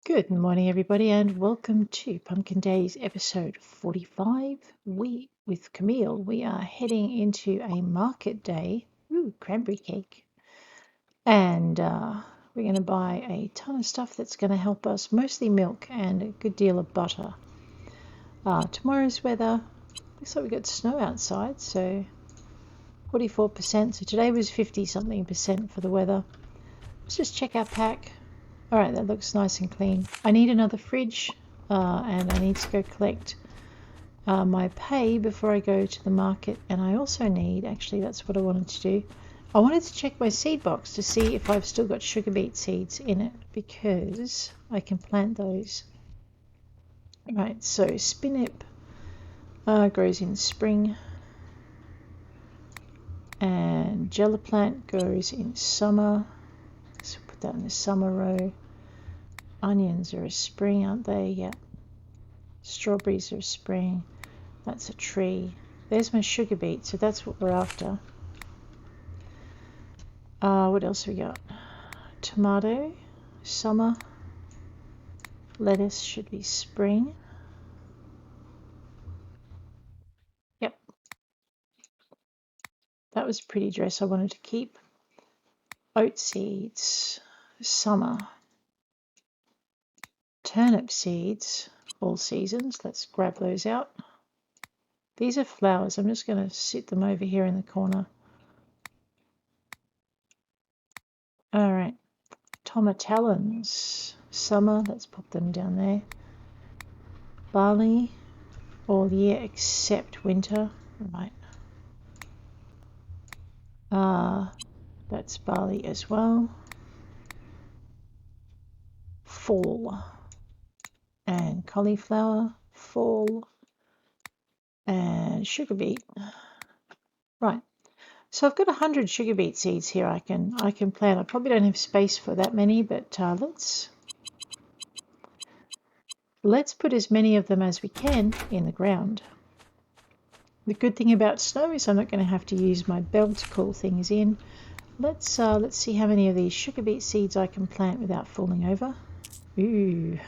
Good morning, everybody, and welcome to Pumpkin Days episode 45. With Camille, we are heading into a market day. Ooh, cranberry cake. And we're going to buy a ton of stuff that's going to help us, mostly milk and a good deal of butter. Tomorrow's weather, looks like we got snow outside, so 44%. So today was 50-something percent for the weather. Let's just check our pack. Alright, that looks nice and clean. I need another fridge and I need to go collect my pay before I go to the market. And I also need, actually that's what I wanted to do, I wanted to check my seed box to see if I've still got sugar beet seeds in it, because I can plant those. Right, so spinip grows in spring and jelly plant grows in summer. So put that in the summer row. Onions are a spring, aren't they? Yeah. Strawberries are a spring. That's a tree. There's my sugar beet, so that's what we're after. What else we got? Tomato, summer. Lettuce should be spring. Yep. That was a pretty dress I wanted to keep. Oat seeds, summer. Turnip seeds, all seasons. Let's grab those out. These are flowers. I'm just going to sit them over here in the corner. All right. Tomatellons, summer. Let's pop them down there. Barley, all year except winter. Right. That's barley as well. Fall. And cauliflower, fall, and sugar beet. Right, so I've got 100 sugar beet seeds here I can plant. I probably don't have space for that many, but let's put as many of them as we can in the ground. The good thing about snow is I'm not going to have to use my bell to cool things in. Let's see how many of these sugar beet seeds I can plant without falling over. Ooh.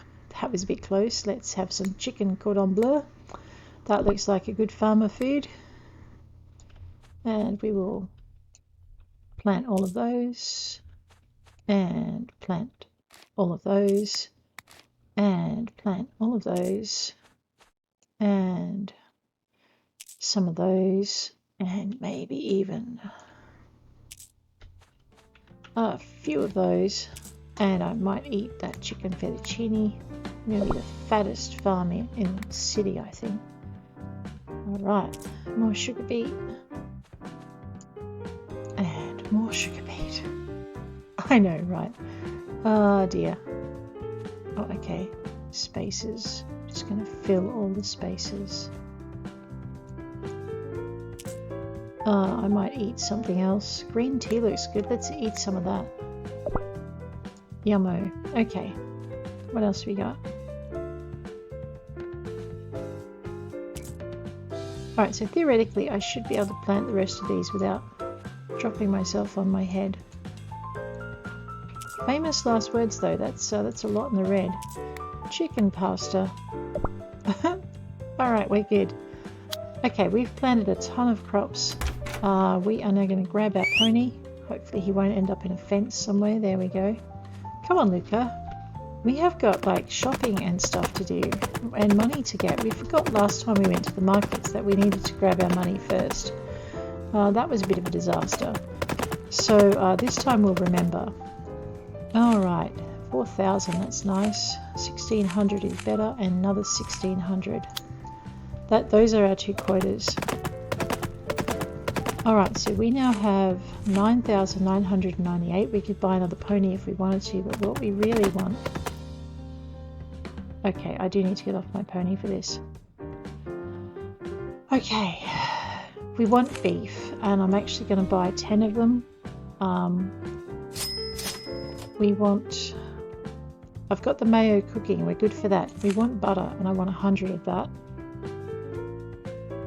That was a bit close. Let's have some chicken cordon bleu. That looks like a good farmer food. And we will plant all of those. And plant all of those. And plant all of those. And some of those. And maybe even a few of those. And I might eat that chicken fettuccine. I'm going to be the fattest farm in the city, I think. Alright, more sugar beet. And more sugar beet. I know, right? Oh dear. Oh, okay. Spaces. Just going to fill all the spaces. I might eat something else. Green tea looks good. Let's eat some of that. Yummo. Okay. What else we got? Alright, so theoretically I should be able to plant the rest of these without dropping myself on my head. Famous last words though, that's a lot in the red. Chicken pasta. Alright, we're good. Okay, we've planted a ton of crops. We are now going to grab our pony. Hopefully he won't end up in a fence somewhere. There we go. Come on, Luca. We have got like shopping and stuff to do and money to get. We forgot last time we went to the markets that we needed to grab our money first. That was a bit of a disaster. So this time we'll remember. Alright, 4,000, that's nice. 1,600 is better, and another 1,600. Those are our two quotas. Alright, so we now have 9,998. We could buy another pony if we wanted to, but what we really want... Okay, I do need to get off my pony for this. Okay, we want beef, and I'm actually going to buy 10 of them. We want... I've got the mayo cooking, we're good for that. We want butter, and I want 100 of that.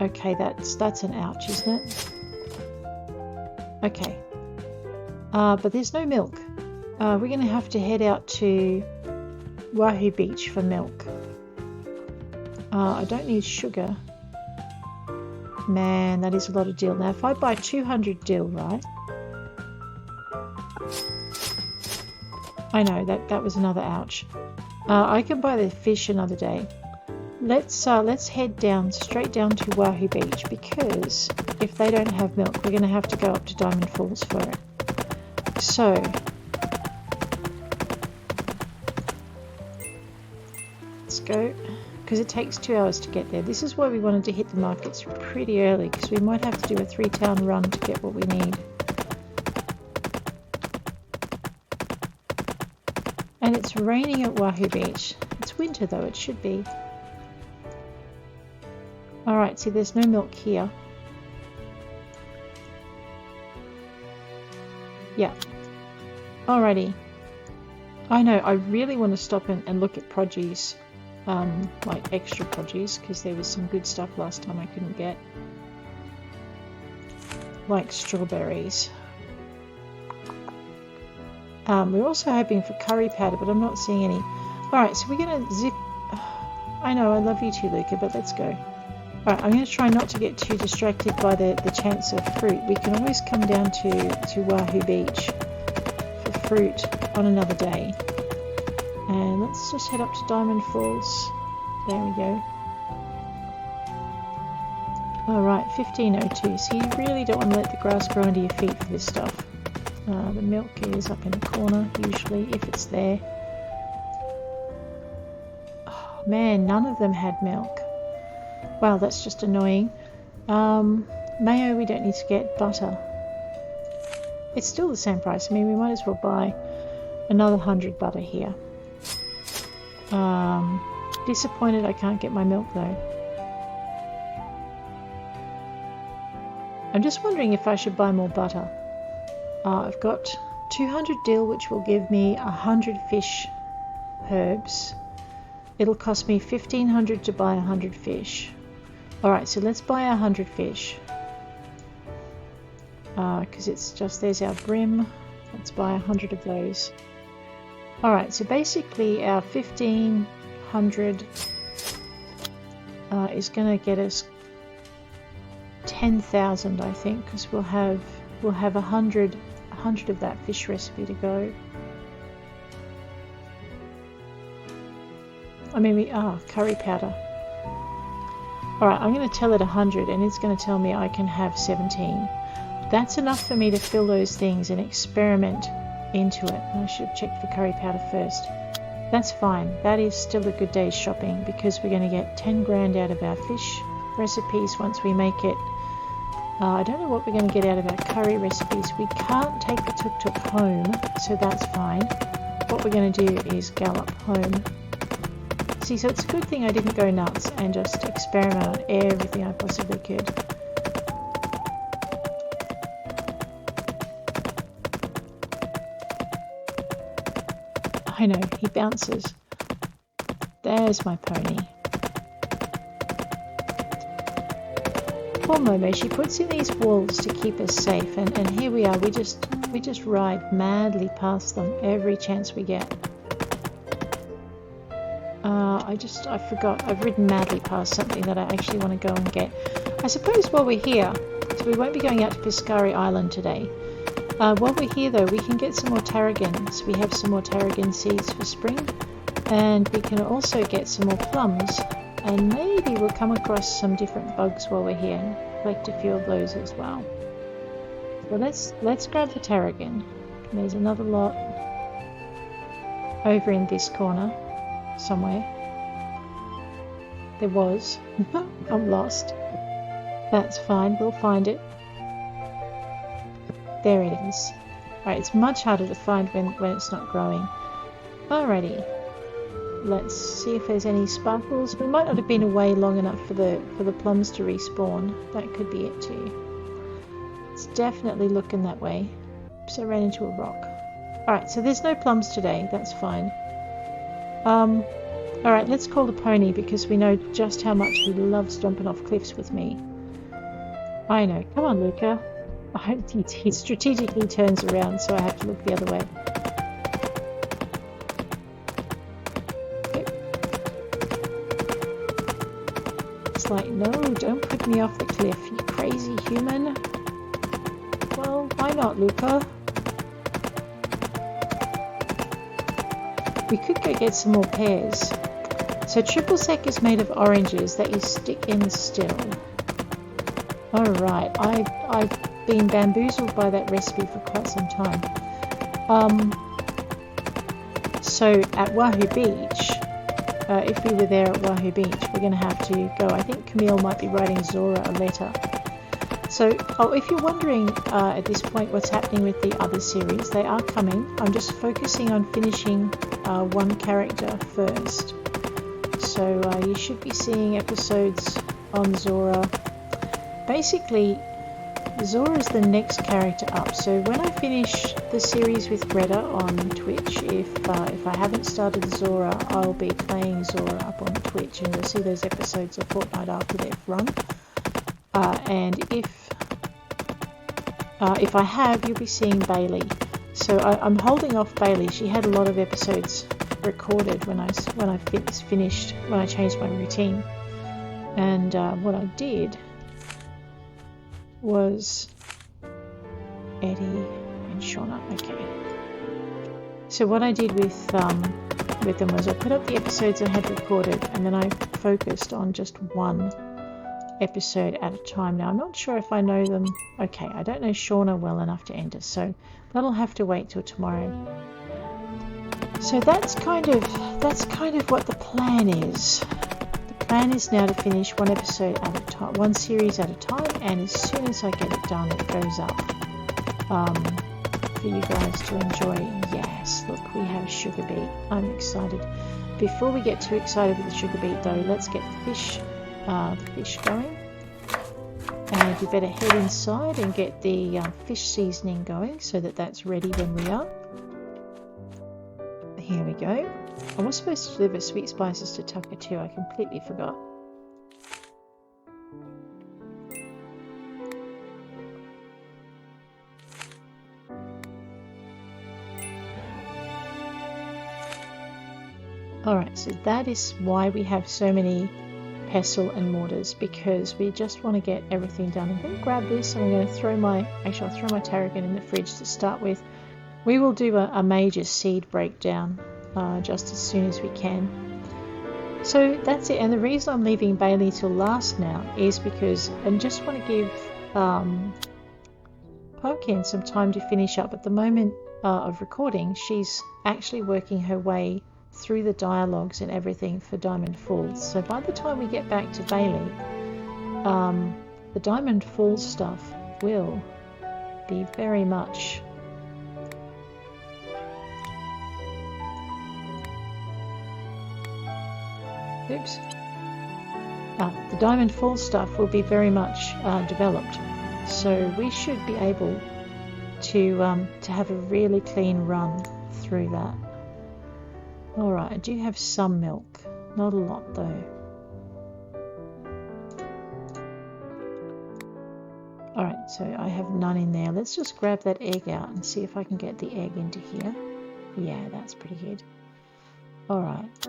Okay, that's an ouch, isn't it? Okay, but there's no milk. We're going to have to head out to Wahoo Beach for milk. I don't need sugar. Man, that is a lot of dill. Now, if I buy 200 dill, right? I know, that was another ouch. I can buy the fish another day. Let's head down, straight down to Wahoo Beach, because if they don't have milk, we're going to have to go up to Diamond Falls for it. So, let's go, because it takes 2 hours to get there. This is why we wanted to hit the markets pretty early, because we might have to do a 3-town run to get what we need. And it's raining at Wahoo Beach. It's winter though, it should be. Alright, see there's no milk here. Yeah. Alrighty. I know, I really want to stop and look at produce. Like extra produce, because there was some good stuff last time I couldn't get. Like strawberries. We're also hoping for curry powder, but I'm not seeing any. Alright, so we're going to zip... I know, I love you too, Luca, but let's go. Alright, I'm going to try not to get too distracted by the chance of fruit. We can always come down to Wahoo Beach for fruit on another day. And let's just head up to Diamond Falls. There we go. Alright, 1502. So you really don't want to let the grass grow under your feet for this stuff. The milk is up in the corner, usually, if it's there. Oh, man, none of them had milk. Wow, that's just annoying. Mayo we don't need to get. Butter. It's still the same price. I mean, we might as well buy another 100 butter here. Disappointed I can't get my milk though. I'm just wondering if I should buy more butter. I've got 200 dill, which will give me 100 fish herbs. It'll cost me 1500 to buy 100 fish. Alright, so let's buy 100 fish. Because it's just, there's our brim. Let's buy 100 of those. Alright, so basically our 1500 is going to get us 10,000, I think, because we'll have 100 of that fish recipe to go. I mean, curry powder. Alright, I'm going to tell it 100 and it's going to tell me I can have 17. That's enough for me to fill those things and experiment into it. I should have checked for curry powder first. That's fine. That is still a good day's shopping, because we're going to get 10 grand out of our fish recipes once we make it. I don't know what we're going to get out of our curry recipes. We can't take the tuk-tuk home, so that's fine. What we're going to do is gallop home. See, so it's a good thing I didn't go nuts and just experiment on everything I possibly could. I know, he bounces. There's my pony. Poor Momo, she puts in these walls to keep us safe, and here we are, we just ride madly past them every chance we get. I forgot, I've ridden madly past something that I actually want to go and get. I suppose while we're here, so we won't be going out to Piscari Island today. While we're here though, we can get some more tarragon, so we have some more tarragon seeds for spring, and we can also get some more plums, and maybe we'll come across some different bugs while we're here and collect a few of those as well. So let's grab the tarragon. There's another lot over in this corner somewhere. There was. I'm lost. That's fine, we'll find it. There it is. Alright, it's much harder to find when it's not growing. Alrighty. Let's see if there's any sparkles. We might not have been away long enough for the plums to respawn. That could be it too. It's definitely looking that way. So I ran into a rock. Alright, so there's no plums today. That's fine. Alright, let's call the pony, because we know just how much he loves jumping off cliffs with me. I know. Come on, Luca. He strategically turns around, so I have to look the other way. like, no, don't put me off the cliff, you crazy human. Well, why not, Luca? We could go get some more pears. So triple sec is made of oranges that you stick in still. Alright, I've been bamboozled by that recipe for quite some time. So at Wahoo Beach, if we were there at Wahoo Beach, we're going to have to go. I think Camille might be writing Zora a letter. So, if you're wondering at this point what's happening with the other series, they are coming. I'm just focusing on finishing one character first. So you should be seeing episodes on Zora. Basically, Zora is the next character up. So when I finish the series with Greta on Twitch, if I haven't started Zora, I'll be playing Zora up on Twitch, and you'll see those episodes a fortnight after they've run. And if I have, you'll be seeing Bailey. So I'm holding off Bailey. She had a lot of episodes recorded when I changed my routine. And what I did was Eddie and Shauna. Okay. So what I did with them was I put up the episodes I had recorded, and then I focused on just one episode at a time. Now I'm not sure if I know them. Okay, I don't know Shauna well enough to enter, so that'll have to wait till tomorrow. So that's kind of what the plan is. The plan is now to finish one episode at a time, one series at a time, and as soon as I get it done, it goes up for you guys to enjoy. Yes, look, we have sugar beet. I'm excited. Before we get too excited with the sugar beet though, let's get the fish going. And we better head inside and get the fish seasoning going so that that's ready when we are. Here we go. I was supposed to deliver sweet spices to Tucker too. I completely forgot. Alright, so that is why we have so many pestle and mortars, because we just want to get everything done. I'm going to grab this and I'm going to throw my tarragon in the fridge to start with. We will do a major seed breakdown just as soon as we can. So that's it, and the reason I'm leaving Bailey till last now is because I just want to give Pumpkin some time to finish up. At the moment of recording, she's actually working her way through the dialogues and everything for Diamond Falls. So by the time we get back to Bailey, the Diamond Falls stuff will be very much the Diamond Falls stuff will be very much developed. So we should be able to have a really clean run through that. Alright, I do have some milk. Not a lot though. Alright, so I have none in there. Let's just grab that egg out and see if I can get the egg into here. Yeah, that's pretty good. Alright.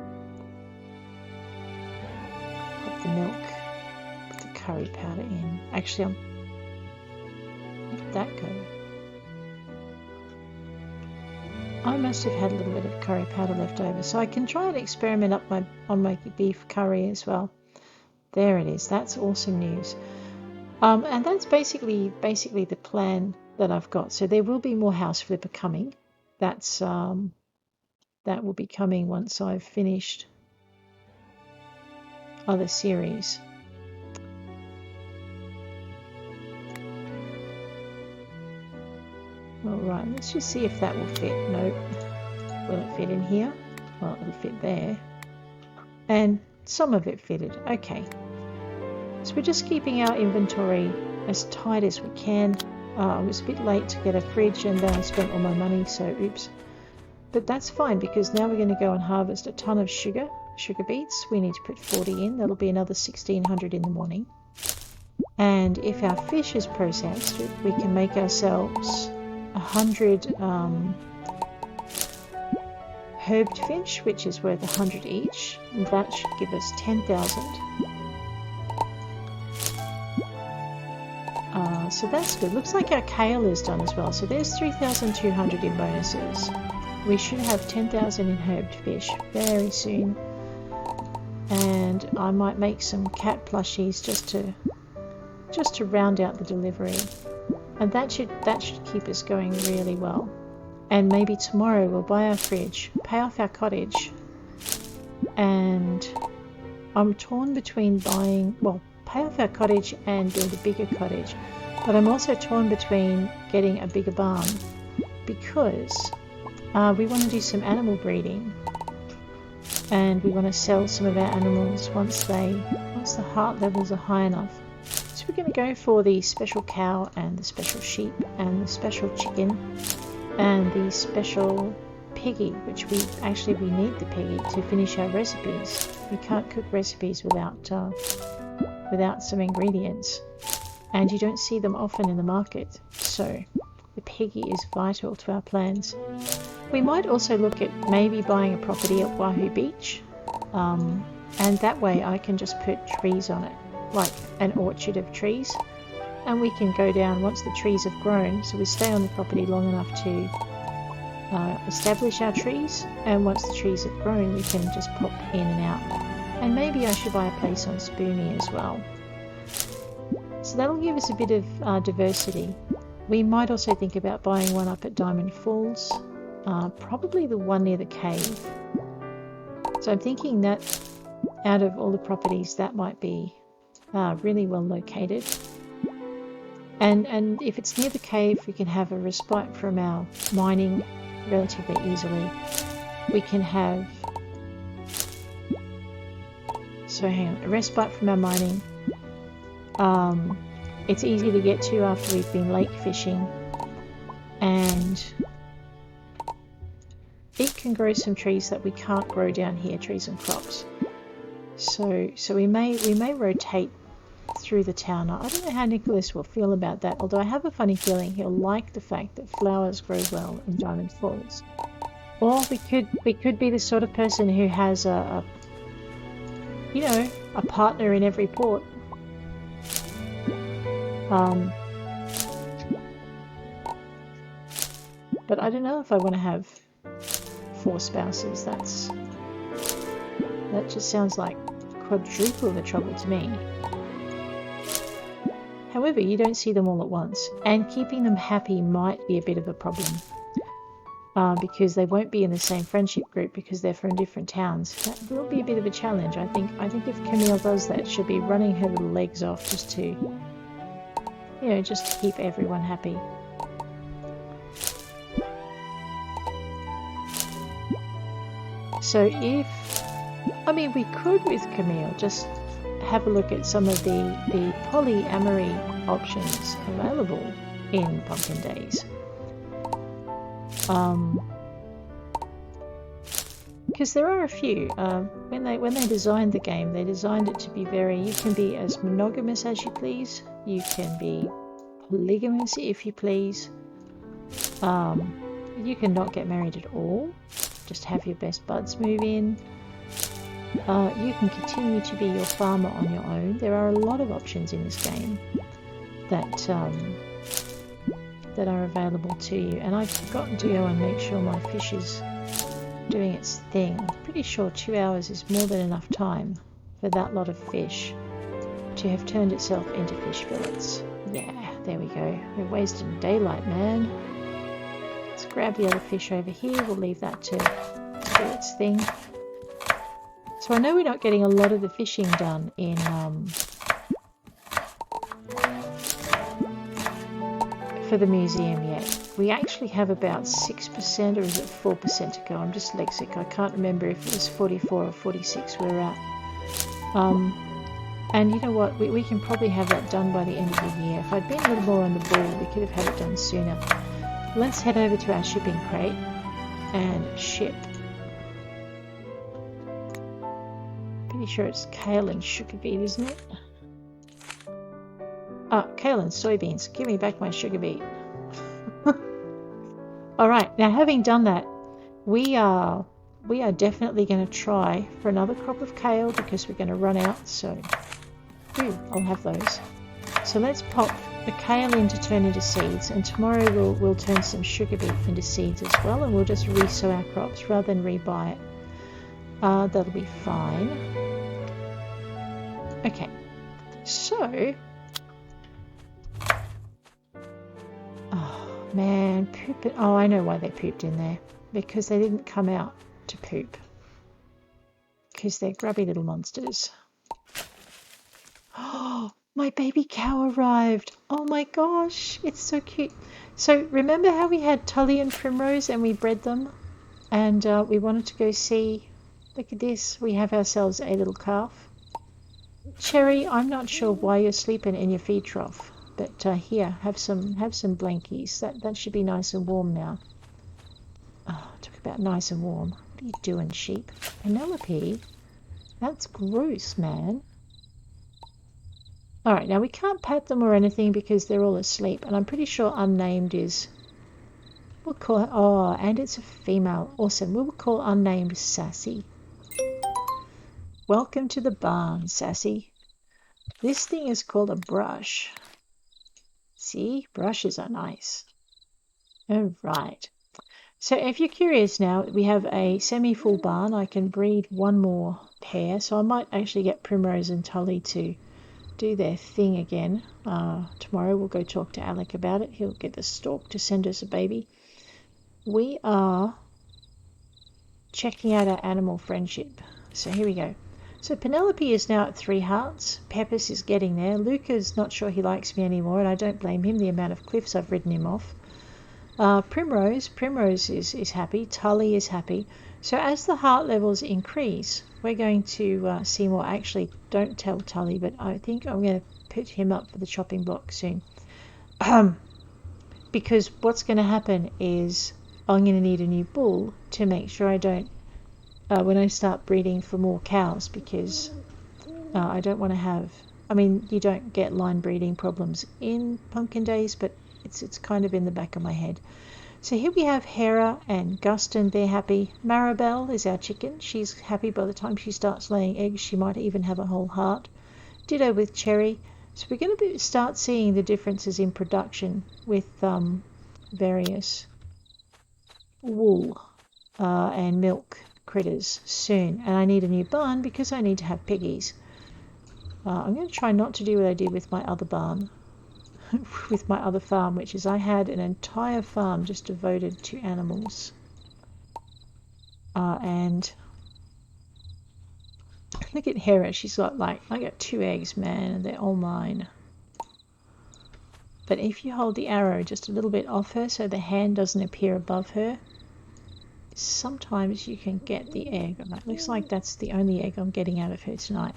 Pop the milk. Put the curry powder in. Actually, where did that go? I must have had a little bit of curry powder left over, so I can try and experiment up on my beef curry as well. There it is. That's awesome news. And that's basically the plan that I've got. So there will be more House Flipper coming. That's that will be coming once I've finished other series. Alright, let's just see if that will fit. Nope. Will it fit in here? Well, it'll fit there. And some of it fitted. Okay. So we're just keeping our inventory as tight as we can. I was a bit late to get a fridge and then I spent all my money, so oops. But that's fine because now we're going to go and harvest a ton of sugar beets. We need to put 40 in. That'll be another 1,600 in the morning. And if our fish is processed, we can make ourselves 100 herbed fish, which is worth 100 each. And that should give us 10,000. So that's good. Looks like our kale is done as well. So there's 3,200 in bonuses. We should have 10,000 in herbed fish very soon. And I might make some cat plushies just to round out the delivery. And that should keep us going really well. And maybe tomorrow we'll buy our fridge, pay off our cottage. And I'm torn between buying, well, pay off our cottage and build a bigger cottage. But I'm also torn between getting a bigger barn because we want to do some animal breeding. And we want to sell some of our animals once the heart levels are high enough. So we're going to go for the special cow and the special sheep and the special chicken and the special piggy, which we need the piggy to finish our recipes. We can't cook recipes without some ingredients, and you don't see them often in the market. So the piggy is vital to our plans. We might also look at maybe buying a property at Wahoo Beach, and that way I can just put trees on it, like an orchard of trees, and we can go down once the trees have grown. So we stay on the property long enough to establish our trees, and once the trees have grown we can just pop in and out. And maybe I should buy a place on Spoonie as well. So that'll give us a bit of diversity. We might also think about buying one up at Diamond Falls. Probably the one near the cave. So I'm thinking that out of all the properties that might be really well located. And if it's near the cave, we can have a respite from our mining relatively easily. We can have a respite from our mining. It's easy to get to after we've been lake fishing, and it can grow some trees that we can't grow down here, trees and crops. So we may rotate through the town. I don't know how Nicholas will feel about that, although I have a funny feeling he'll like the fact that flowers grow well in Diamond Falls. Or we could be the sort of person who has a partner in every port. But I don't know if I want to have 4 spouses. That just sounds like quadruple the trouble to me. However, you don't see them all at once, and keeping them happy might be a bit of a problem, because they won't be in the same friendship group because they're from different towns. That will be a bit of a challenge. I think if Camille does that, she'll be running her little legs off just to keep everyone happy. So we could with Camille just have a look at some of the polyamory options available in Pumpkin Days. Because there are a few. When they designed the game, they designed it to be you can be as monogamous as you please. You can be polygamous if you please. You can not get married at all. Just have your best buds move in. You can continue to be your farmer on your own. There are a lot of options in this game that are available to you. And I've forgotten to go and make sure my fish is doing its thing. I'm pretty sure 2 hours is more than enough time for that lot of fish to have turned itself into fish fillets. Yeah, there we go. We're wasting daylight, man. Let's grab the other fish over here. We'll leave that to do its thing. So I know we're not getting a lot of the fishing done in for the museum yet. We actually have about 6%, or is it 4% to go? I'm dyslexic. I can't remember if it was 44 or 46 we're at. And you know what? We can probably have that done by the end of the year. If I'd been a little more on the ball, we could have had it done sooner. Let's head over to our shipping crate and ship. Pretty sure it's kale and sugar beet, isn't it? Kale and soybeans. Give me back my sugar beet. Alright, now having done that, we are definitely going to try for another crop of kale because we're going to run out, so I'll have those. So let's pop the kale in to turn into seeds, and tomorrow we'll turn some sugar beet into seeds as well, and we'll just resow our crops rather than rebuy it. That'll be fine. Okay, so oh man, poop it. Oh, I know why they pooped in there, because they didn't come out to poop, because they're grubby little monsters. Oh, my baby cow arrived. Oh my gosh, it's so cute. So remember how we had Tully and Primrose and we bred them, and we wanted to go see. Look at this, we have ourselves a little calf. Cherry, I'm not sure why you're sleeping in your feed trough, but here, have some blankies. That should be nice and warm now. Oh, talk about nice and warm. What are you doing, sheep? Penelope, that's gross, man. Alright, now we can't pat them or anything because they're all asleep, and I'm pretty sure unnamed is... We'll call her... Oh, and it's a female. Awesome. We'll call unnamed Sassy. Welcome to the barn, Sassy. This thing is called a brush. See? Brushes are nice. Alright. So if you're curious now, we have a semi-full barn. I can breed one more pair, so I might actually get Primrose and Tully to do their thing again. Tomorrow we'll go talk to Alec about it. He'll get the stork to send us a baby. We are checking out our animal friendship. So here we go. So Penelope is now at 3 hearts. Peppers is getting there. Luca's not sure he likes me anymore, and I don't blame him, the amount of cliffs I've ridden him off. Primrose is happy. Tully is happy. So as the heart levels increase, we're going to see more. Actually, don't tell Tully, but I think I'm going to put him up for the chopping block soon. Because what's going to happen is I'm going to need a new bull to make sure I don't, when I start breeding for more cows, because I don't want to have, I mean, you don't get line breeding problems in pumpkin days, but it's kind of in the back of my head. So here we have Hera and Guston, they're happy. Maribel is our chicken. She's happy by the time she starts laying eggs. She might even have a whole heart. Ditto with Cherry. So we're going to start seeing the differences in production with various wool and milk critters soon. And I need a new barn because I need to have piggies. I'm going to try not to do what I did with my other barn. With my other farm, which is I had an entire farm just devoted to animals. And look at Hera, she's got like, I got 2 eggs, man, and they're all mine. But if you hold the arrow just a little bit off her so the hand doesn't appear above her, sometimes you can get the egg. And that looks like that's the only egg I'm getting out of her tonight.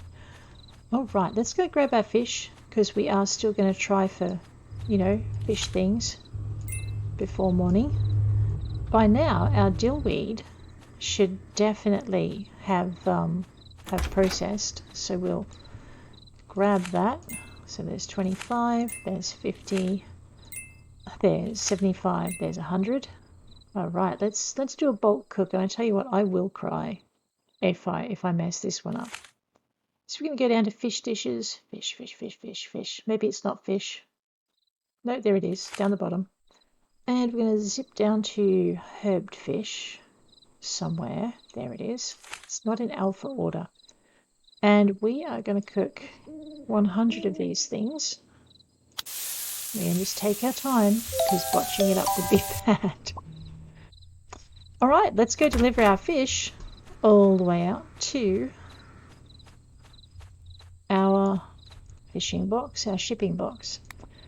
Alright, let's go grab our fish, because we are still going to try for, you know, fish things before morning. By now, our dillweed should definitely have processed, so we'll grab that. So there's 25, there's 50, there's 75, there's 100. Alright, let's do a bulk cook, and I tell you what, I will cry if I mess this one up. So we're going to go down to fish dishes. Fish, fish, fish, fish, fish. Maybe it's not fish. No, there it is, down the bottom. And we're going to zip down to herbed fish somewhere. There it is. It's not in alpha order. And we are going to cook 100 of these things. We're going to just take our time, because botching it up would be bad. Alright, let's go deliver our fish all the way out to our fishing box, our shipping box.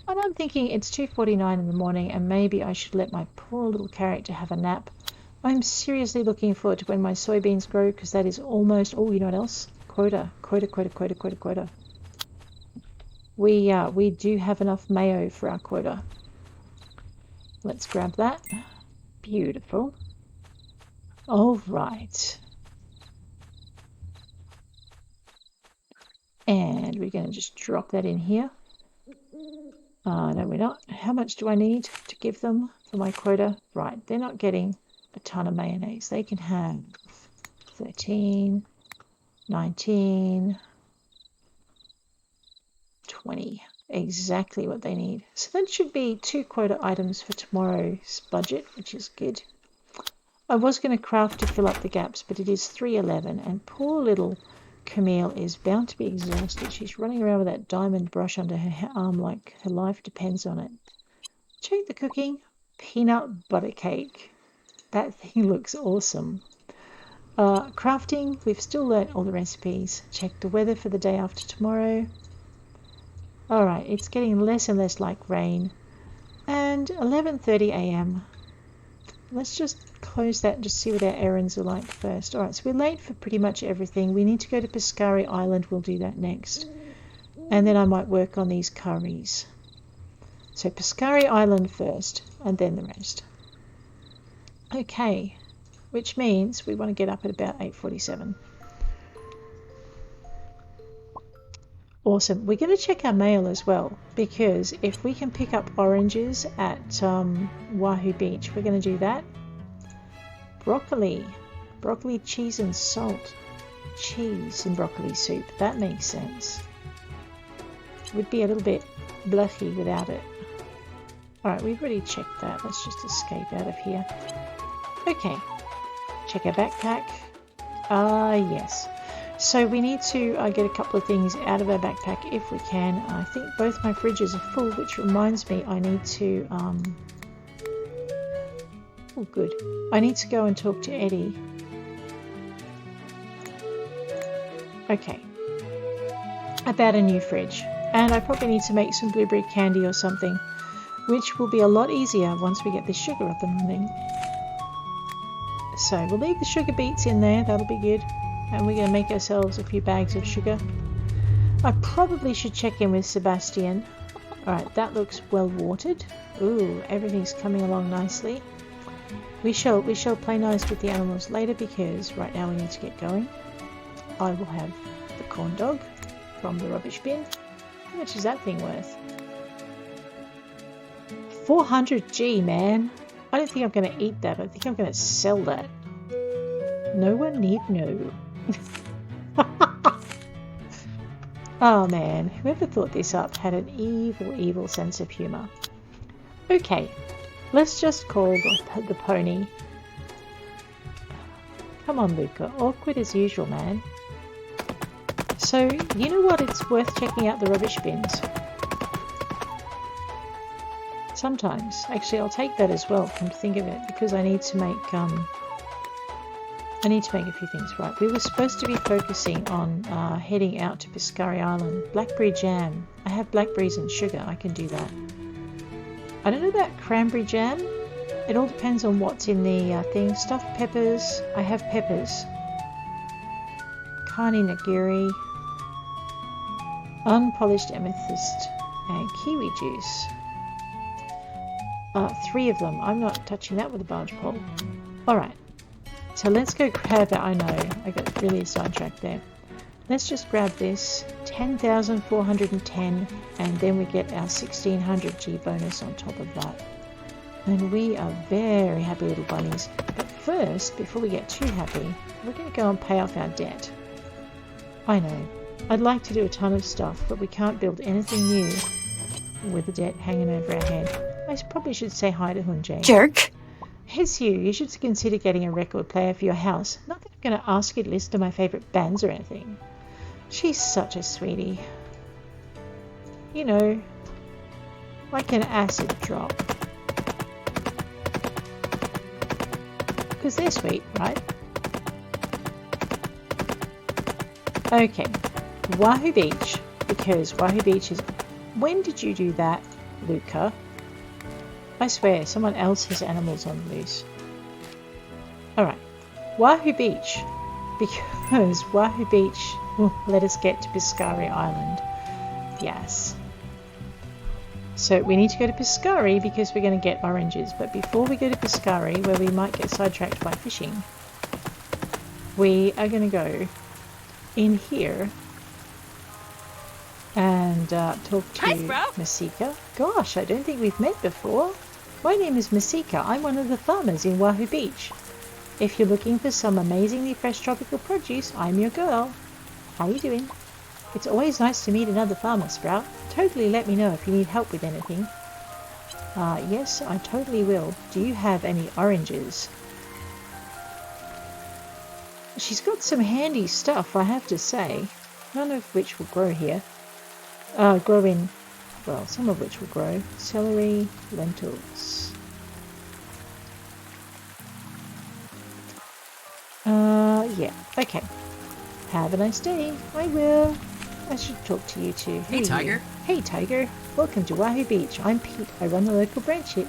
And I'm thinking it's 2:49 in the morning, and maybe I should let my poor little character have a nap. I'm seriously looking forward to when my soybeans grow, because that is almost... Oh, you know what else? Quota. We do have enough mayo for our quota. Let's grab that. Beautiful. All right. And we're going to just drop that in here. No, we're not. How much do I need to give them for my quota? Right, they're not getting a ton of mayonnaise. They can have 13, 19, 20. Exactly what they need. So that should be 2 quota items for tomorrow's budget, which is good. I was going to craft to fill up the gaps, but it is 3:11, and poor little Camille is bound to be exhausted. She's running around with that diamond brush under her arm like her life depends on it. Check the cooking. Peanut butter cake. That thing looks awesome. Crafting, we've still learnt all the recipes. Check the weather for the day after tomorrow. Alright, it's getting less and less like rain. And 11:30 a.m. Let's just close that and just see what our errands are like first. Alright, so we're late for pretty much everything. We need to go to Piscari Island. We'll do that next. And then I might work on these curries. So Piscari Island first, and then the rest. Okay, which means we want to get up at about 8:47. Awesome. We're going to check our mail as well, because if we can pick up oranges at Wahoo Beach, we're going to do that. Broccoli, cheese and salt. Cheese and broccoli soup. That makes sense. It would be a little bit bluffy without it. Alright, we've already checked that. Let's just escape out of here. Okay. Check our backpack. Yes. So we need to get a couple of things out of our backpack if we can. I think both my fridges are full, which reminds me I need to... Oh, good. I need to go and talk to Eddie. Okay. About a new fridge. And I probably need to make some blueberry candy or something, which will be a lot easier once we get this sugar up and running. So we'll leave the sugar beets in there, that'll be good. And we're going to make ourselves a few bags of sugar. I probably should check in with Sebastian. Alright, that looks well watered. Ooh, everything's coming along nicely. We shall play nice with the animals later, because right now we need to get going. I will have the corn dog from the rubbish bin. How much is that thing worth? 400G, man. I don't think I'm going to eat that. I think I'm going to sell that. No one need know. Oh man, whoever thought this up had an evil sense of humour. Okay, let's just call the pony. Come on, Luca. Awkward as usual, man. So, you know what? It's worth checking out the rubbish bins. Sometimes. Actually, I'll take that as well, come to think of it, because I need to make a few things right. We were supposed to be focusing on heading out to Piscari Island. Blackberry jam. I have blackberries and sugar. I can do that. I don't know about cranberry jam. It all depends on what's in the thing. Stuffed peppers. I have peppers. Carni nigiri. Unpolished amethyst. And kiwi juice. 3 of them. I'm not touching that with a barge pole. Alright. So let's go grab it. I know, I got really sidetracked there. Let's just grab this. 10,410, and then we get our 1,600G bonus on top of that. And we are very happy little bunnies. But first, before we get too happy, we're going to go and pay off our debt. I know, I'd like to do a ton of stuff, but we can't build anything new with the debt hanging over our head. I probably should say hi to Hunjay. Jerk! It's you should consider getting a record player for your house. Not that I'm going to ask you to list my favourite bands or anything. She's such a sweetie. You know, like an acid drop. Because they're sweet, right? Okay, Wahoo Beach. Because Wahoo Beach is... When did you do that, Luca? I swear, someone else has animals on the loose. Alright, Wahoo Beach. Because Wahoo Beach will let us get to Piscari Island. Yes. So we need to go to Piscari because we're going to get oranges. But before we go to Piscari, where we might get sidetracked by fishing, we are going to go in here and talk to Masika. Gosh, I don't think we've met before. My name is Masika. I'm one of the farmers in Wahoo Beach. If you're looking for some amazingly fresh tropical produce, I'm your girl. How are you doing? It's always nice to meet another farmer, Sprout. Totally let me know if you need help with anything. Yes, I totally will. Do you have any oranges? She's got some handy stuff, I have to say. None of which will grow here. Grow in... Well, some of which will grow. Celery, lentils. Yeah, okay. Have a nice day. I will. I should talk to you too. Hey, Tiger. Hey, Tiger. Welcome to Wahoo Beach. I'm Pete. I run the local ranch here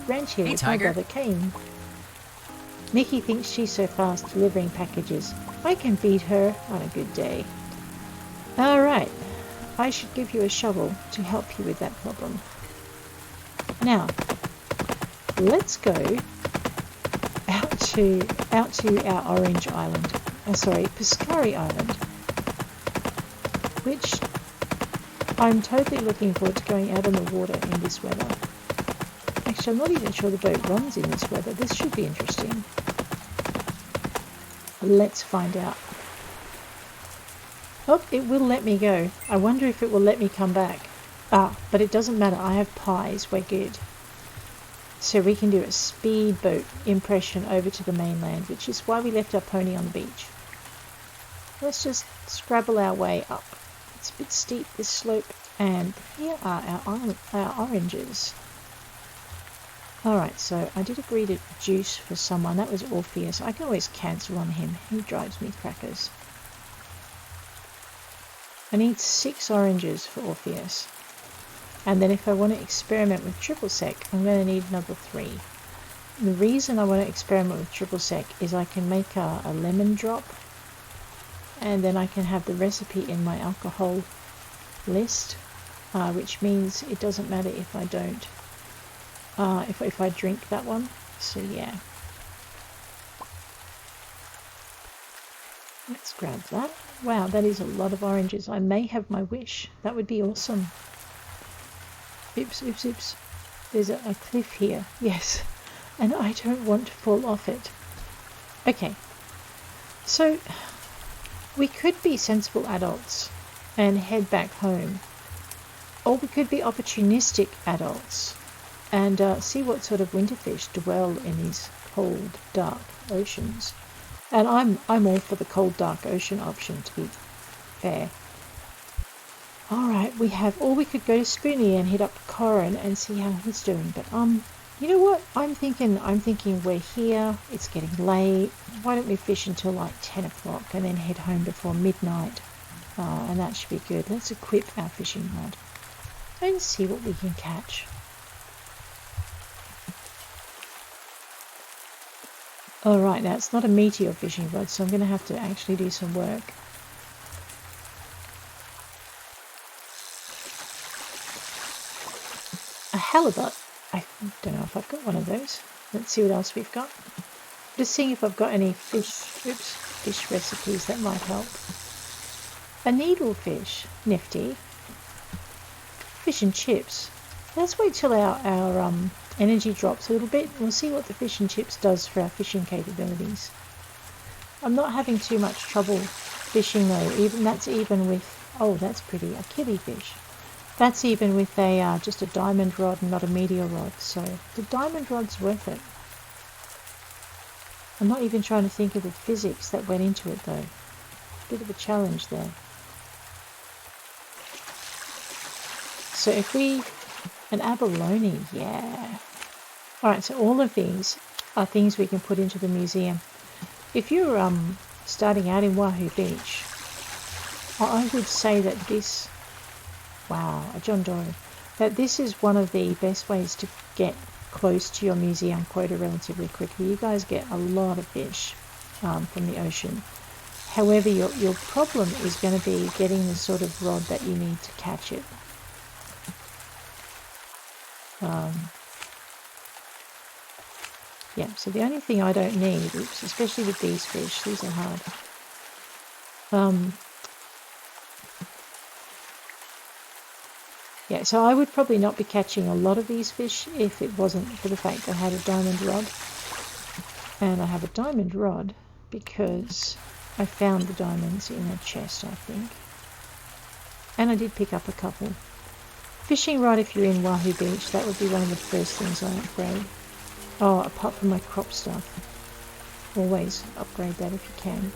with my brother Kane. Nikki thinks she's so fast delivering packages. I can beat her on a good day. Alright. I should give you a shovel to help you with that problem. Now, let's go out to our orange island. Piscari Island. Which I'm totally looking forward to going out on the water in this weather. Actually, I'm not even sure the boat runs in this weather. This should be interesting. Let's find out. Oh, it will let me go. I wonder if it will let me come back. But it doesn't matter. I have pies. We're good. So we can do a speedboat impression over to the mainland, which is why we left our pony on the beach. Let's just scrabble our way up. It's a bit steep, this slope, and here are our oranges. Alright, so I did agree to juice for someone. That was Orpheus. I can always cancel on him. He drives me crackers. I need 6 oranges for Orpheus. And then if I want to experiment with triple sec, I'm going to need another 3. The reason I want to experiment with triple sec is I can make a lemon drop, and then I can have the recipe in my alcohol list, which means it doesn't matter if I don't, if I drink that one. So yeah. Let's grab that. Wow, that is a lot of oranges. I may have my wish. That would be awesome. Oops, oops, oops. There's a cliff here. Yes. And I don't want to fall off it. Okay. So, we could be sensible adults and head back home. Or we could be opportunistic adults and see what sort of winterfish dwell in these cold, dark oceans. And I'm all for the cold, dark ocean option, to be fair. Alright, we could go to Spoonie and hit up Corin and see how he's doing. But you know what? I'm thinking we're here, it's getting late. Why don't we fish until like 10 o'clock and then head home before midnight? And that should be good. Let's equip our fishing rod and see what we can catch. Alright, now it's not a meteor fishing rod, so I'm going to have to actually do some work. A halibut. I don't know if I've got one of those. Let's see what else we've got. Just seeing if I've got any fish recipes that might help. A needlefish. Nifty. Fish and chips. Let's wait till our energy drops a little bit. We'll see what the fish and chips does for our fishing capabilities. I'm not having too much trouble fishing though. That's even with... Oh, that's pretty. A killifish. That's even with just a diamond rod and not a meteor rod. So the diamond rod's worth it. I'm not even trying to think of the physics that went into it though. Bit of a challenge there. So if we... An abalone, yeah. Alright, so all of these are things we can put into the museum. If you're starting out in Wahoo Beach, I would say that this... Wow, a John Doe. That this is one of the best ways to get close to your museum quota relatively quickly. You guys get a lot of fish from the ocean. However, your problem is going to be getting the sort of rod that you need to catch it. Yeah, so the only thing I don't need, especially with these fish, these are hard. Yeah, so I would probably not be catching a lot of these fish if it wasn't for the fact that I had a diamond rod. And I have a diamond rod because I found the diamonds in a chest, I think. And I did pick up a couple. Fishing rod if you're in Wahoo Beach, that would be one of the first things I upgrade. Oh, apart from my crop stuff. Always upgrade that if you can.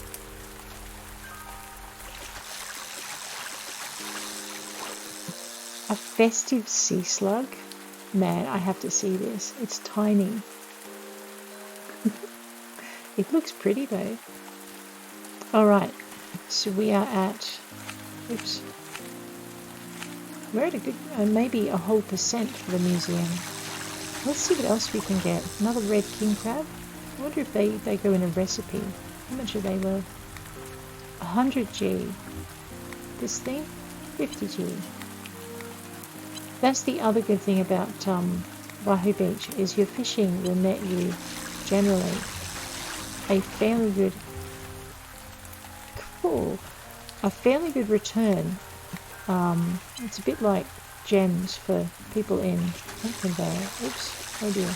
A festive sea slug? Man, I have to see this. It's tiny. It looks pretty though. Alright, so we are at... Oops. We're at a good... maybe a whole % for the museum. Let's see what else we can get. Another red king crab. I wonder if they go in a recipe. How much are they worth? 100G. This thing? 50G. That's the other good thing about Wahoo Beach, is your fishing will net you generally a fairly good return. It's a bit like gems for people in conveyor. Oops, oh dear.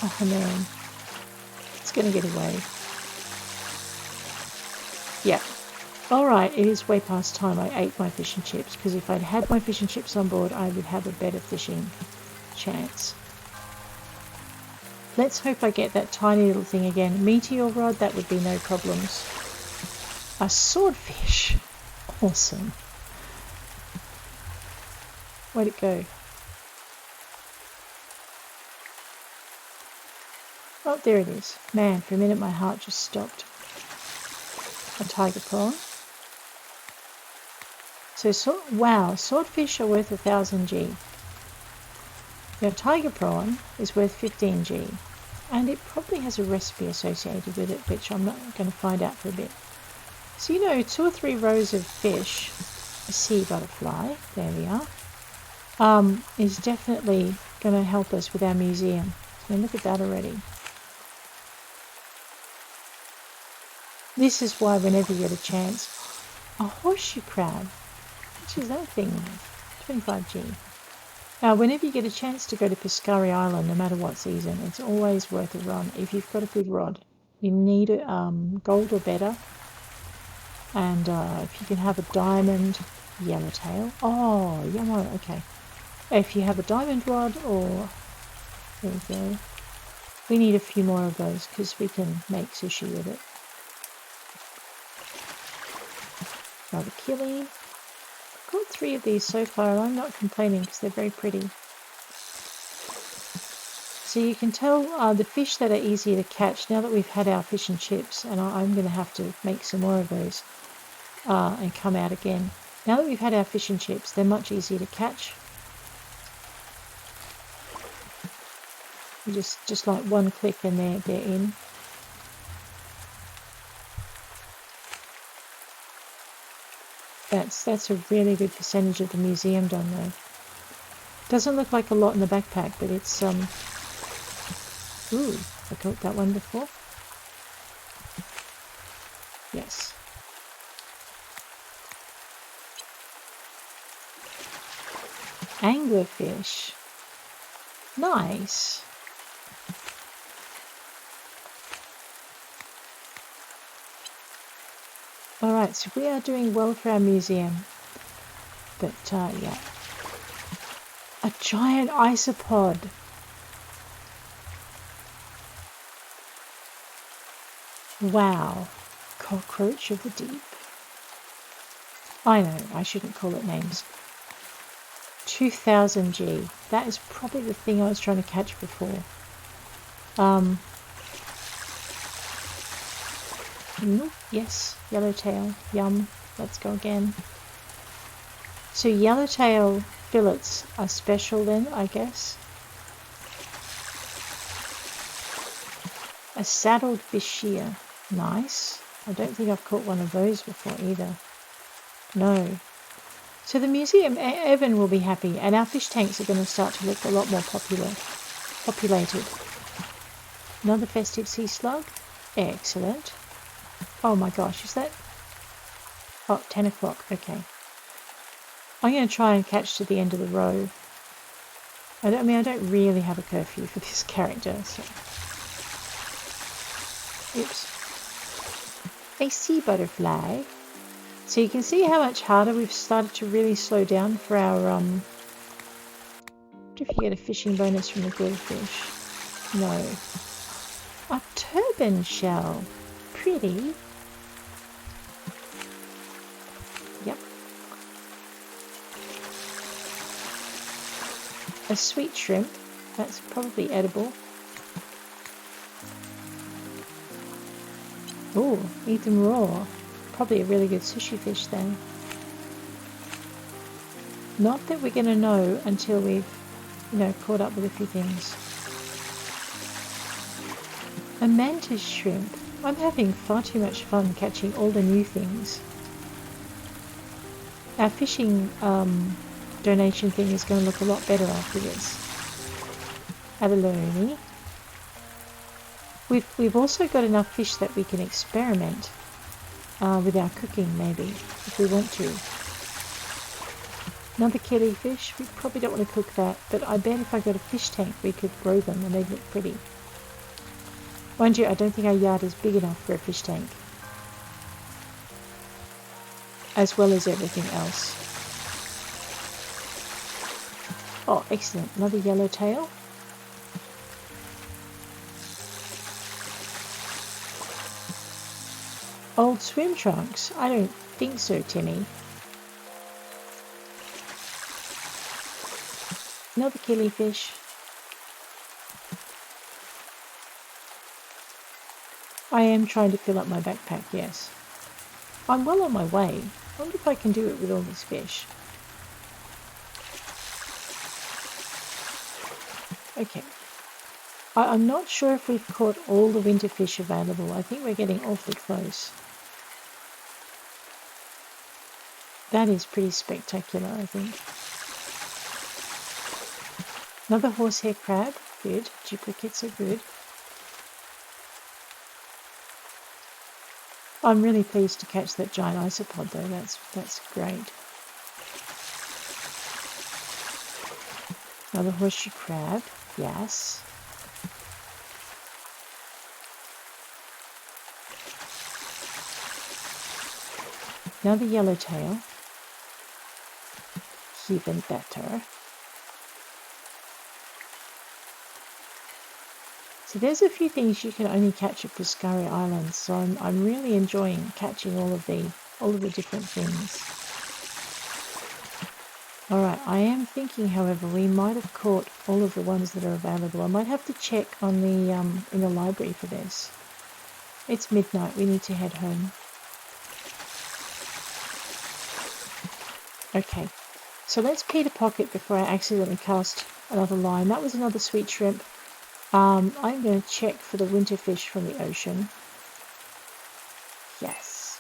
Oh man, it's going to get away. Yeah. Alright, it is way past time I ate my fish and chips, because if I'd had my fish and chips on board, I would have a better fishing chance. Let's hope I get that tiny little thing again. Meteor rod, that would be no problems. A swordfish. Awesome. Where'd it go? Oh, there it is. Man, for a minute my heart just stopped. A tiger prawn. So, wow, swordfish are worth 1000G. Now, tiger prawn is worth 15G. And it probably has a recipe associated with it, which I'm not going to find out for a bit. So, 2 or 3 rows of fish, a sea butterfly, there we are, is definitely going to help us with our museum. I mean, look at that already. This is why whenever you get a chance, a horseshoe crab, which is that thing, 25G. Now, whenever you get a chance to go to Piscari Island, no matter what season, it's always worth a run if you've got a good rod. You need gold or better, and if you can have a diamond yellowtail. Oh, yellow, okay. If you have a diamond rod, or there we go. We need a few more of those because we can make sushi with it. Another killie. I've got 3 of these so far, and I'm not complaining because they're very pretty. So you can tell the fish that are easier to catch, now that we've had our fish and chips, and I'm going to have to make some more of those and come out again. Now that we've had our fish and chips, they're much easier to catch. You just like one click and they're in. That's a really good percentage of the museum done though. Doesn't look like a lot in the backpack, but it's ooh, I caught that one before. Yes. Anglerfish. Nice. Alright, so we are doing well for our museum. But, yeah. A giant isopod. Wow. Cockroach of the deep. I know, I shouldn't call it names. 2000G. That is probably the thing I was trying to catch before. Yes, yellowtail. Yum. Let's go again. So yellowtail fillets are special then, I guess. A saddled bishia. Nice. I don't think I've caught one of those before either. No. So the museum, Evan will be happy, and our fish tanks are going to start to look a lot more populated. Another festive sea slug. Excellent. Oh my gosh, is that... Oh, 10 o'clock, okay. I'm going to try and catch to the end of the row. I don't really have a curfew for this character, so... Oops. A sea butterfly. So you can see how much harder we've started to really slow down for our, I wonder if you get a fishing bonus from the grilled fish. No. A turban shell. Pretty. Yep. A sweet shrimp. That's probably edible. Oh, eat them raw. Probably a really good sushi fish then. Not that we're going to know until we've, caught up with a few things. A mantis shrimp. I'm having far too much fun catching all the new things. Our fishing donation thing is going to look a lot better after this. Abalone. We've also got enough fish that we can experiment with our cooking, maybe, if we want to. Another killifish. We probably don't want to cook that, but I bet if I got a fish tank we could grow them and they'd look pretty. Mind you, I don't think our yard is big enough for a fish tank, as well as everything else. Oh, excellent. Another yellowtail. Old swim trunks? I don't think so, Timmy. Another killifish. I am trying to fill up my backpack, yes. I'm well on my way. I wonder if I can do it with all these fish. Okay. I'm not sure if we've caught all the winter fish available. I think we're getting awfully close. That is pretty spectacular, I think. Another horsehair crab. Good. Duplicates are good. I'm really pleased to catch that giant isopod though. That's great. Another horseshoe crab. Yes. Another yellowtail. Even better. So there's a few things you can only catch at Piscari Island, so I'm really enjoying catching all of the different things. Alright, I am thinking, however, we might have caught all of the ones that are available. I might have to check on the in the library for this. It's midnight, we need to head home. Okay, so let's Peter pocket before I accidentally cast another line. That was another sweet shrimp. I'm going to check for the winter fish from the ocean. Yes.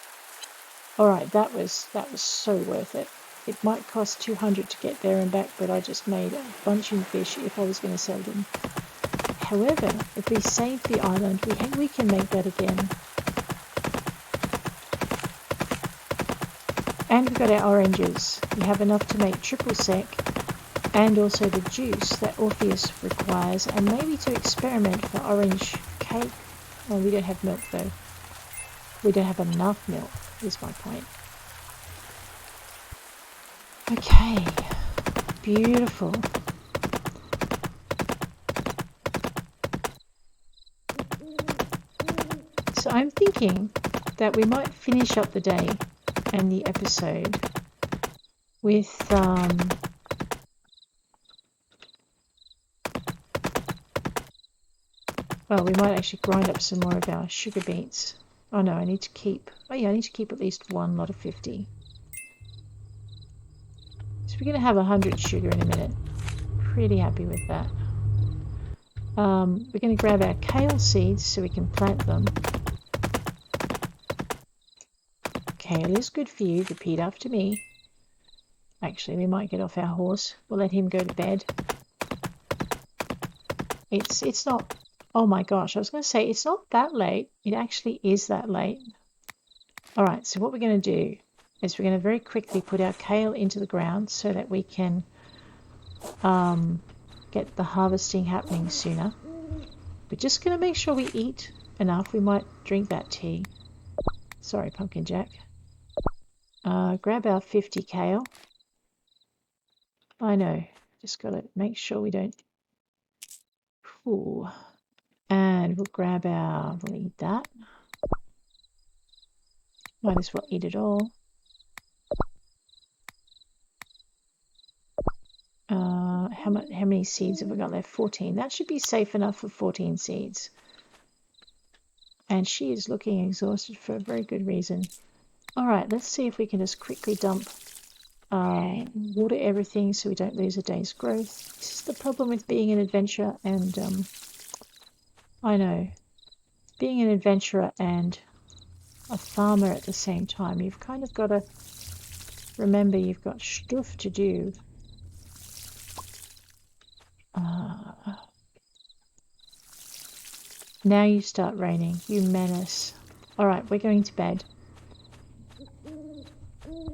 Alright, that was so worth it. It might cost 200 to get there and back, but I just made a bunch of fish if I was going to sell them. However, if we save the island, we can make that again. And we've got our oranges. We have enough to make triple sec, and also the juice that Orpheus requires, and maybe to experiment for orange cake. Oh, we don't have milk though. We don't have enough milk, is my point. Okay, beautiful. So I'm thinking that we might finish up the day and the episode with well, we might actually grind up some more of our sugar beets. Oh no, I need to keep at least one lot of 50. So we're going to have 100 sugar in a minute. Pretty happy with that. We're going to grab our kale seeds so we can plant them. Kale is good for you. Repeat after me. Actually, we might get off our horse. We'll let him go to bed. It's not... Oh my gosh, I was going to say it's not that late. It actually is that late. Alright, so what we're going to do is we're going to very quickly put our kale into the ground so that we can get the harvesting happening sooner. We're just going to make sure we eat enough. We might drink that tea. Sorry, Pumpkin Jack. Grab our 50 kale. I know. Just got to make sure we don't... Ooh. And we'll grab our... We'll eat that. Might as well eat it all. How many seeds have we got left? 14. That should be safe enough for 14 seeds. And she is looking exhausted for a very good reason. All right, let's see if we can just quickly dump water everything so we don't lose a day's growth. This is the problem with being an adventurer and I know, being an adventurer and a farmer at the same time. You've kind of got to remember you've got stuff to do. Now you start raining, you menace. Alright, we're going to bed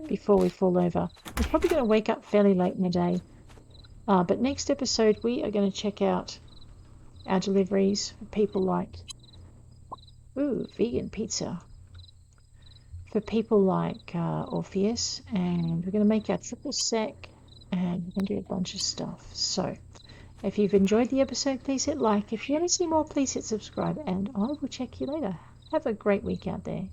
before we fall over. We're probably going to wake up fairly late in the day. But next episode we are going to check out our deliveries for people like... Ooh, vegan pizza. For people like Orpheus. And we're going to make our triple sec. And we're going to do a bunch of stuff. So... if you've enjoyed the episode, please hit like. If you want to see more, please hit subscribe. And I will check you later. Have a great week out there.